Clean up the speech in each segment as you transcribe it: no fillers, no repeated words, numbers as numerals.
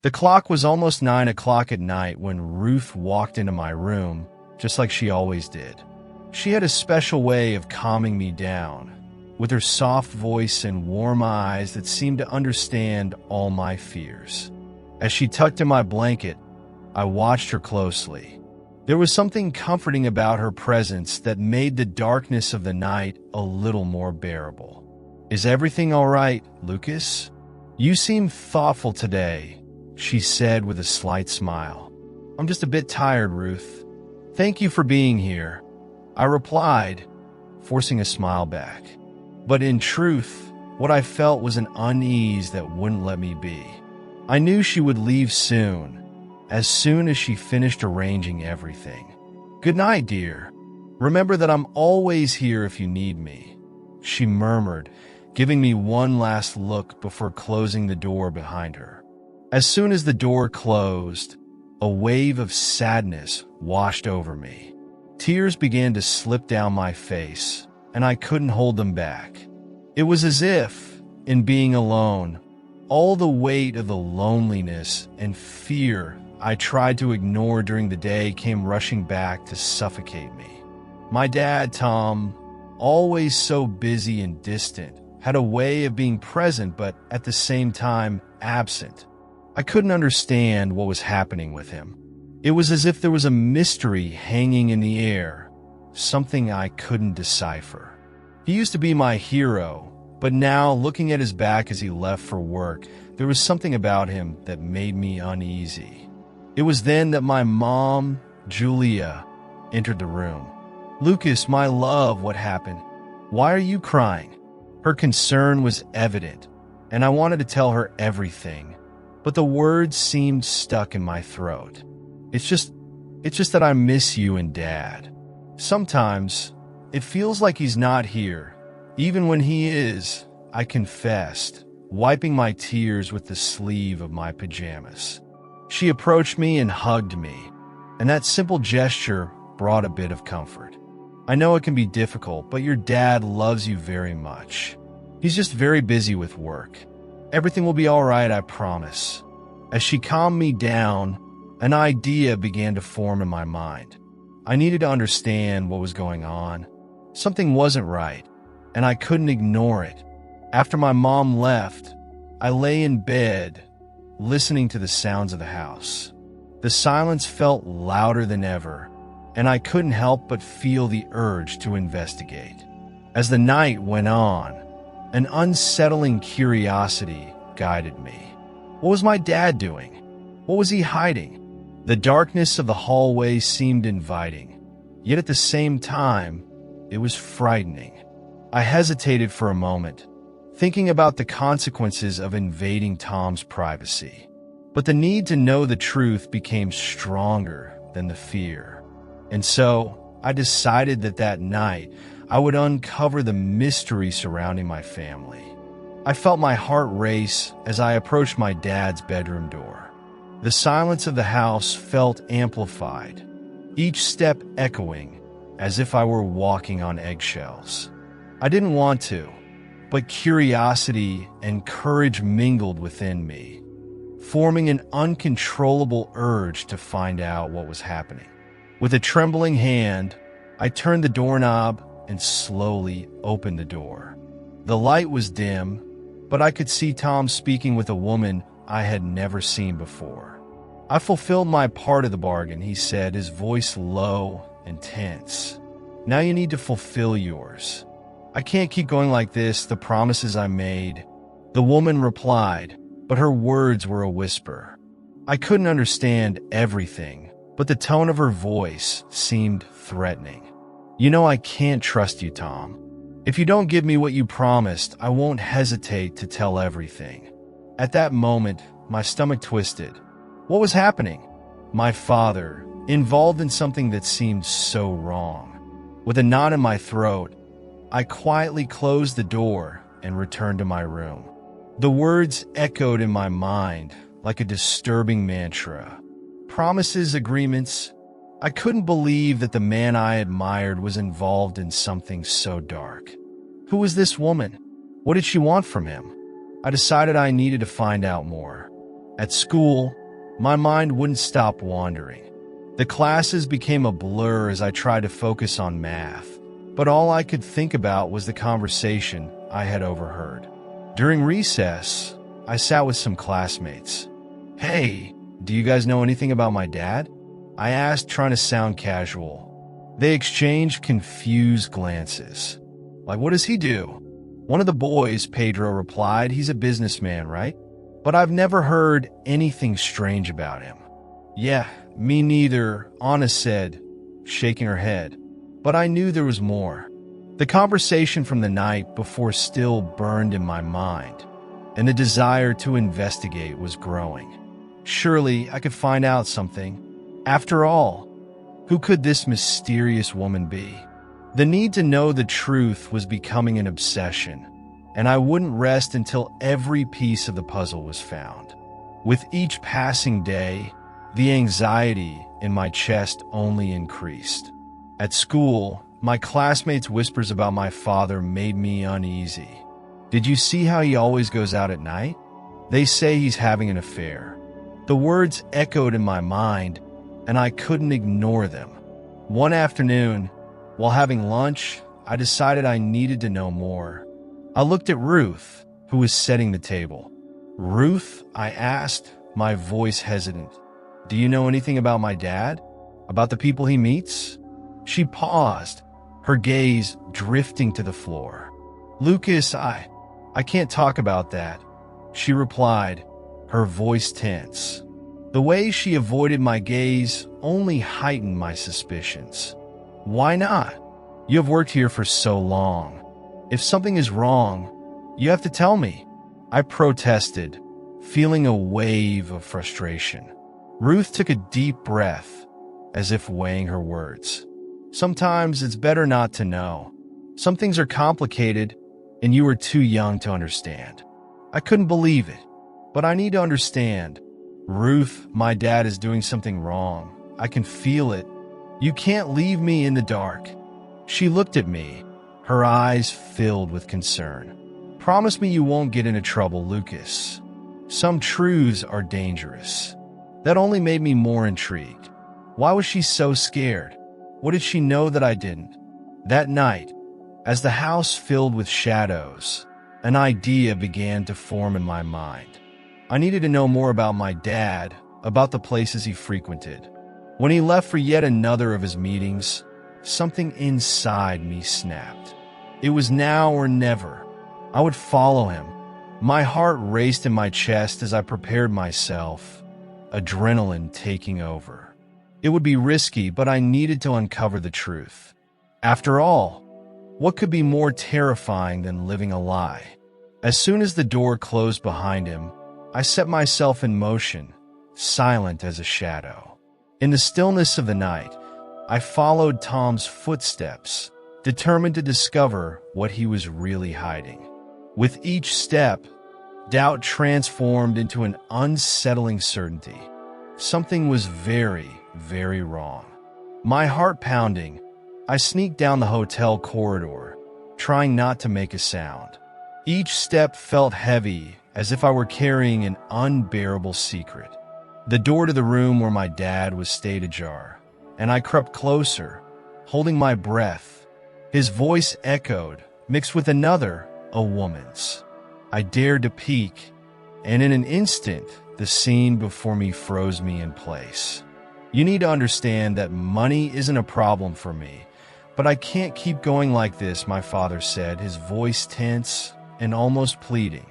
The clock was almost 9 o'clock at night when Ruth walked into my room, just like she always did. She had a special way of calming me down, with her soft voice and warm eyes that seemed to understand all my fears. As she tucked in my blanket, I watched her closely. There was something comforting about her presence that made the darkness of the night a little more bearable. "Is everything all right, Lucas? You seem thoughtful today," she said with a slight smile. "I'm just a bit tired, Ruth. Thank you for being here," I replied, forcing a smile back. But in truth, what I felt was an unease that wouldn't let me be. I knew she would leave soon as she finished arranging everything. "Good night, dear. Remember that I'm always here if you need me," she murmured, giving me one last look before closing the door behind her. As soon as the door closed, a wave of sadness washed over me. Tears began to slip down my face, and I couldn't hold them back. It was as if, in being alone, all the weight of the loneliness and fear I tried to ignore during the day came rushing back to suffocate me. My dad, Tom, always so busy and distant, had a way of being present but at the same time absent. I couldn't understand what was happening with him. It was as if there was a mystery hanging in the air, something I couldn't decipher. He used to be my hero, but now, looking at his back as he left for work, there was something about him that made me uneasy. It was then that my mom, Julia, entered the room. "Lucas, my love, what happened? Why are you crying?" Her concern was evident, and I wanted to tell her everything, but the words seemed stuck in my throat. It's just that I miss you and Dad. Sometimes it feels like he's not here. Even when he is," I confessed, wiping my tears with the sleeve of my pajamas. She approached me and hugged me, and that simple gesture brought a bit of comfort. "I know it can be difficult, but your dad loves you very much. He's just very busy with work. Everything will be all right, I promise." As she calmed me down, an idea began to form in my mind. I needed to understand what was going on. Something wasn't right, and I couldn't ignore it. After my mom left, I lay in bed, listening to the sounds of the house. The silence felt louder than ever, and I couldn't help but feel the urge to investigate. As the night went on, an unsettling curiosity guided me. What was my dad doing? What was he hiding? The darkness of the hallway seemed inviting, yet at the same time, it was frightening. I hesitated for a moment, thinking about the consequences of invading Tom's privacy. But the need to know the truth became stronger than the fear. And so, I decided that night, I would uncover the mystery surrounding my family. I felt my heart race as I approached my dad's bedroom door. The silence of the house felt amplified, each step echoing as if I were walking on eggshells. I didn't want to, but curiosity and courage mingled within me, forming an uncontrollable urge to find out what was happening. With a trembling hand, I turned the doorknob and slowly opened the door. The light was dim, but I could see Tom speaking with a woman I had never seen before. "I fulfilled my part of the bargain," he said, his voice low and tense. "Now you need to fulfill yours. I can't keep going like this, the promises I made." The woman replied, but her words were a whisper. I couldn't understand everything, but the tone of her voice seemed threatening. "You know I can't trust you, Tom. If you don't give me what you promised, I won't hesitate to tell everything." At that moment, my stomach twisted. What was happening? My father, involved in something that seemed so wrong. With a knot in my throat, I quietly closed the door and returned to my room. The words echoed in my mind like a disturbing mantra. Promises, agreements. I couldn't believe that the man I admired was involved in something so dark. Who was this woman? What did she want from him? I decided I needed to find out more. At school, my mind wouldn't stop wandering. The classes became a blur as I tried to focus on math, but all I could think about was the conversation I had overheard. During recess, I sat with some classmates. "Hey, do you guys know anything about my dad?" I asked, trying to sound casual. They exchanged confused glances. "Like, what does he do?" One of the boys, Pedro, replied, "He's a businessman, right? But I've never heard anything strange about him." "Yeah, me neither," Anna said, shaking her head. But I knew there was more. The conversation from the night before still burned in my mind, and the desire to investigate was growing. Surely I could find out something. After all, who could this mysterious woman be? The need to know the truth was becoming an obsession, and I wouldn't rest until every piece of the puzzle was found. With each passing day, the anxiety in my chest only increased. At school, my classmates' whispers about my father made me uneasy. "Did you see how he always goes out at night? They say he's having an affair." The words echoed in my mind, and I couldn't ignore them. One afternoon, while having lunch, I decided I needed to know more. I looked at Ruth, who was setting the table. "Ruth," I asked, my voice hesitant, "do you know anything about my dad? About the people he meets?" She paused, her gaze drifting to the floor. "Lucas, I can't talk about that," she replied, her voice tense. The way she avoided my gaze only heightened my suspicions. "Why not? You have worked here for so long. If something is wrong, you have to tell me," I protested, feeling a wave of frustration. Ruth took a deep breath, as if weighing her words. "Sometimes it's better not to know. Some things are complicated, and you are too young to understand." I couldn't believe it, but I need to understand. "Ruth, my dad is doing something wrong. I can feel it. You can't leave me in the dark." She looked at me, her eyes filled with concern. "Promise me you won't get into trouble, Lucas. Some truths are dangerous." That only made me more intrigued. Why was she so scared? What did she know that I didn't? That night, as the house filled with shadows, an idea began to form in my mind. I needed to know more about my dad, about the places he frequented. When he left for yet another of his meetings, something inside me snapped. It was now or never. I would follow him. My heart raced in my chest as I prepared myself, adrenaline taking over. It would be risky, but I needed to uncover the truth. After all, what could be more terrifying than living a lie? As soon as the door closed behind him, I set myself in motion, silent as a shadow. In the stillness of the night, I followed Tom's footsteps, determined to discover what he was really hiding. With each step, doubt transformed into an unsettling certainty. Something was very, very wrong. My heart pounding, I sneaked down the hotel corridor, trying not to make a sound. Each step felt heavy, as if I were carrying an unbearable secret. The door to the room where my dad was stayed ajar, and I crept closer, holding my breath. His voice echoed, mixed with another, a woman's. I dared to peek, and in an instant, the scene before me froze me in place. "You need to understand that money isn't a problem for me, but I can't keep going like this," my father said, his voice tense and almost pleading.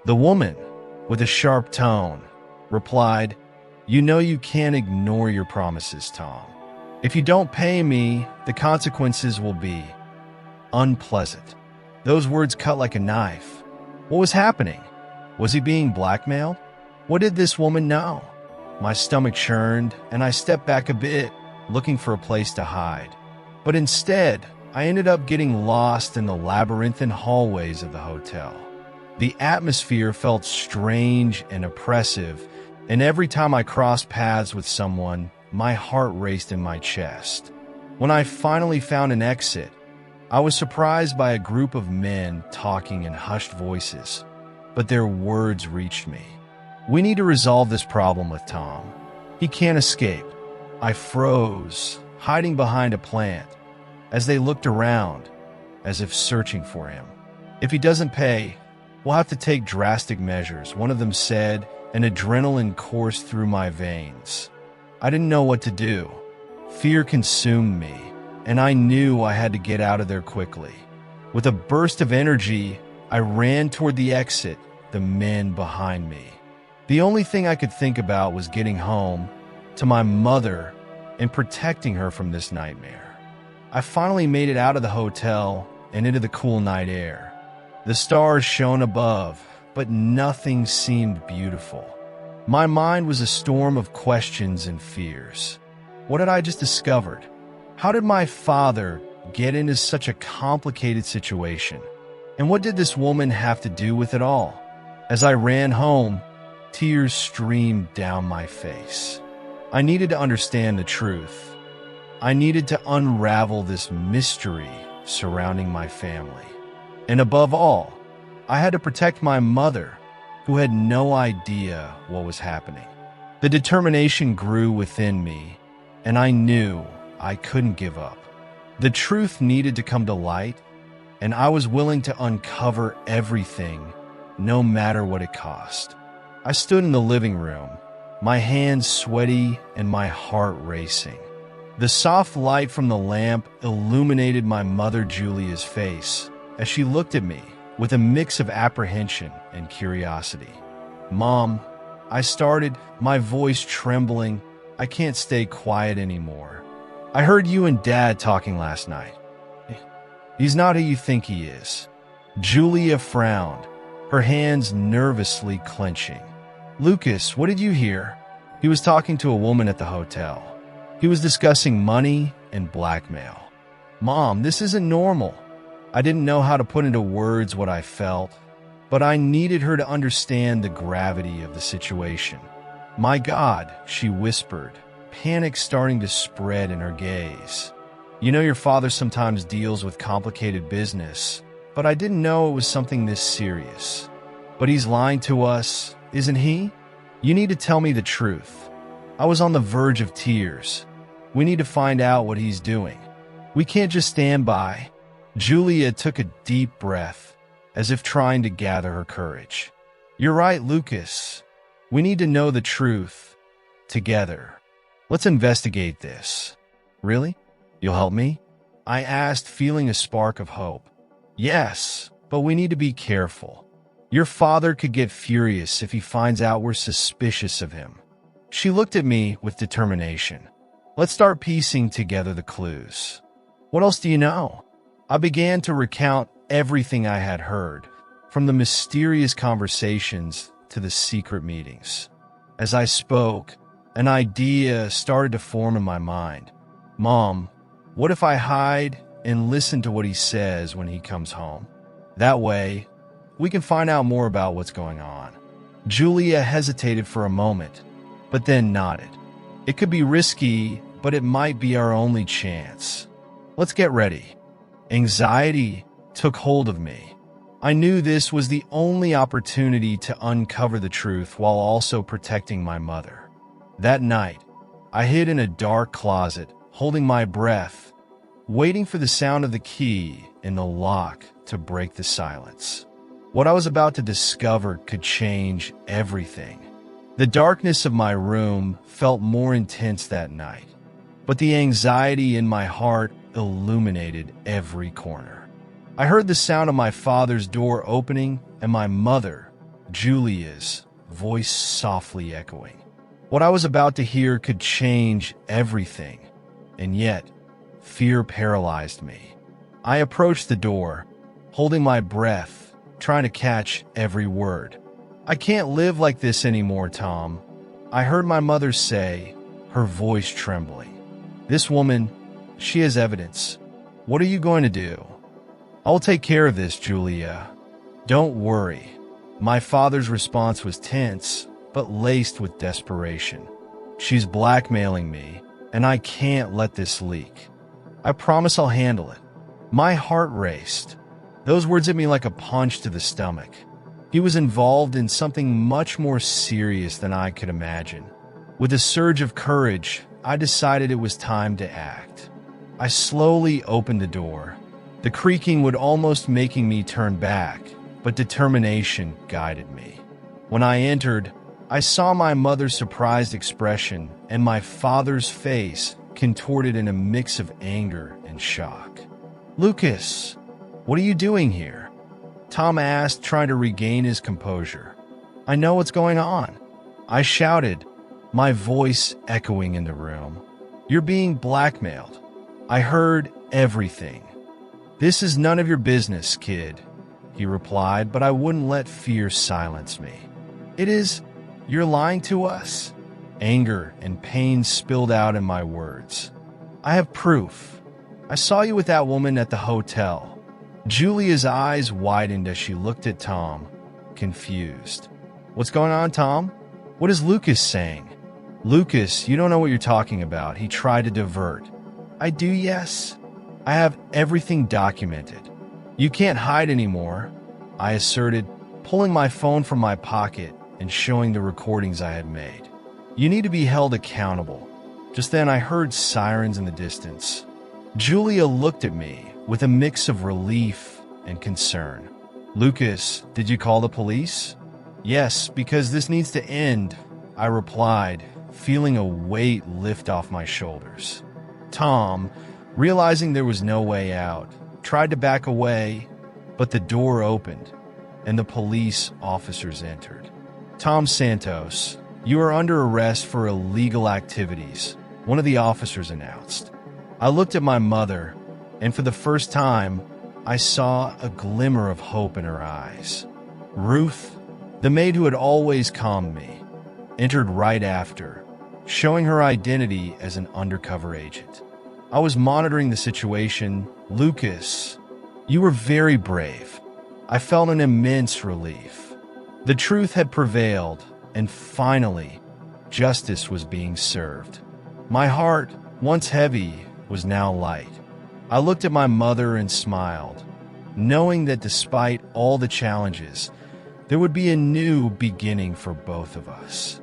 The woman, with a sharp tone, replied, "You know you can't ignore your promises, Tom. If you don't pay me, the consequences will be unpleasant." Those words cut like a knife. What was happening? Was he being blackmailed? What did this woman know? My stomach churned, and I stepped back a bit, looking for a place to hide. But instead, I ended up getting lost in the labyrinthine hallways of the hotel. The atmosphere felt strange and oppressive, and every time I crossed paths with someone, my heart raced in my chest. When I finally found an exit, I was surprised by a group of men talking in hushed voices, but their words reached me. We need to resolve this problem with Tom. He can't escape. I froze, hiding behind a plant, as they looked around, as if searching for him. If he doesn't pay, we'll have to take drastic measures, one of them said, and adrenaline coursed through my veins. I didn't know what to do. Fear consumed me, and I knew I had to get out of there quickly. With a burst of energy, I ran toward the exit, the men behind me. The only thing I could think about was getting home, to my mother, and protecting her from this nightmare. I finally made it out of the hotel and into the cool night air. The stars shone above, but nothing seemed beautiful. My mind was a storm of questions and fears. What had I just discovered? How did my father get into such a complicated situation? And what did this woman have to do with it all? As I ran home, tears streamed down my face. I needed to understand the truth. I needed to unravel this mystery surrounding my family. And above all, I had to protect my mother, who had no idea what was happening. The determination grew within me, and I knew I couldn't give up. The truth needed to come to light, and I was willing to uncover everything, no matter what it cost. I stood in the living room, my hands sweaty and my heart racing. The soft light from the lamp illuminated my mother Julia's face as she looked at me with a mix of apprehension and curiosity. "Mom," I started, my voice trembling. "I can't stay quiet anymore. I heard you and Dad talking last night. He's not who you think he is." Julia frowned, her hands nervously clenching. "Lucas, what did you hear?" He was talking to a woman at the hotel. He was discussing money and blackmail. "Mom, this isn't normal." I didn't know how to put into words what I felt, but I needed her to understand the gravity of the situation. "My God," she whispered, panic starting to spread in her gaze. "You know your father sometimes deals with complicated business, but I didn't know it was something this serious. But he's lying to us, isn't he? You need to tell me the truth." I was on the verge of tears. "We need to find out what he's doing. We can't just stand by." Julia took a deep breath, as if trying to gather her courage. "You're right, Lucas. We need to know the truth. Together. Let's investigate this." "Really? You'll help me?" I asked, feeling a spark of hope. "Yes, but we need to be careful. Your father could get furious if he finds out we're suspicious of him." She looked at me with determination. "Let's start piecing together the clues. What else do you know?" I began to recount everything I had heard, from the mysterious conversations to the secret meetings. As I spoke, an idea started to form in my mind. "Mom, what if I hide and listen to what he says when he comes home? That way, we can find out more about what's going on." Julia hesitated for a moment, but then nodded. "It could be risky, but it might be our only chance. Let's get ready." Anxiety took hold of me. I knew this was the only opportunity to uncover the truth while also protecting my mother. That night, I hid in a dark closet, holding my breath, waiting for the sound of the key in the lock to break the silence. What I was about to discover could change everything. The darkness of my room felt more intense that night, but the anxiety in my heart illuminated every corner. I heard the sound of my father's door opening and my mother, Julia's, voice softly echoing. What I was about to hear could change everything, and yet fear paralyzed me. I approached the door, holding my breath, trying to catch every word. "I can't live like this anymore, Tom," I heard my mother say, her voice trembling. "This woman, she has evidence. What are you going to do?" "I'll take care of this, Julia. Don't worry." My father's response was tense, but laced with desperation. "She's blackmailing me, and I can't let this leak. I promise I'll handle it." My heart raced. Those words hit me like a punch to the stomach. He was involved in something much more serious than I could imagine. With a surge of courage, I decided it was time to act. I slowly opened the door. The creaking would almost making me turn back, but determination guided me. When I entered, I saw my mother's surprised expression and my father's face contorted in a mix of anger and shock. "Lucas, what are you doing here?" Tom asked, trying to regain his composure. "I know what's going on," I shouted, my voice echoing in the room. "You're being blackmailed. I heard everything." "This is none of your business, kid," he replied, but I wouldn't let fear silence me. "It is. You're lying to us." Anger and pain spilled out in my words. "I have proof. I saw you with that woman at the hotel." Julia's eyes widened as she looked at Tom, confused. "What's going on, Tom? What is Lucas saying?" "Lucas, you don't know what you're talking about," he tried to divert. "I do, yes. I have everything documented. You can't hide anymore," I asserted, pulling my phone from my pocket and showing the recordings I had made. "You need to be held accountable." Just then I heard sirens in the distance. Julia looked at me with a mix of relief and concern. "Lucas, did you call the police?" "Yes, because this needs to end," I replied, feeling a weight lift off my shoulders. Tom, realizing there was no way out, tried to back away, but the door opened and the police officers entered. "Tom Santos, you are under arrest for illegal activities," one of the officers announced. I looked at my mother, and for the first time, I saw a glimmer of hope in her eyes. Ruth, the maid who had always calmed me, entered right after, showing her identity as an undercover agent. I was monitoring the situation. "Lucas, you were very brave." I felt an immense relief. The truth had prevailed, and finally, justice was being served. My heart, once heavy, was now light. I looked at my mother and smiled, knowing that despite all the challenges, there would be a new beginning for both of us.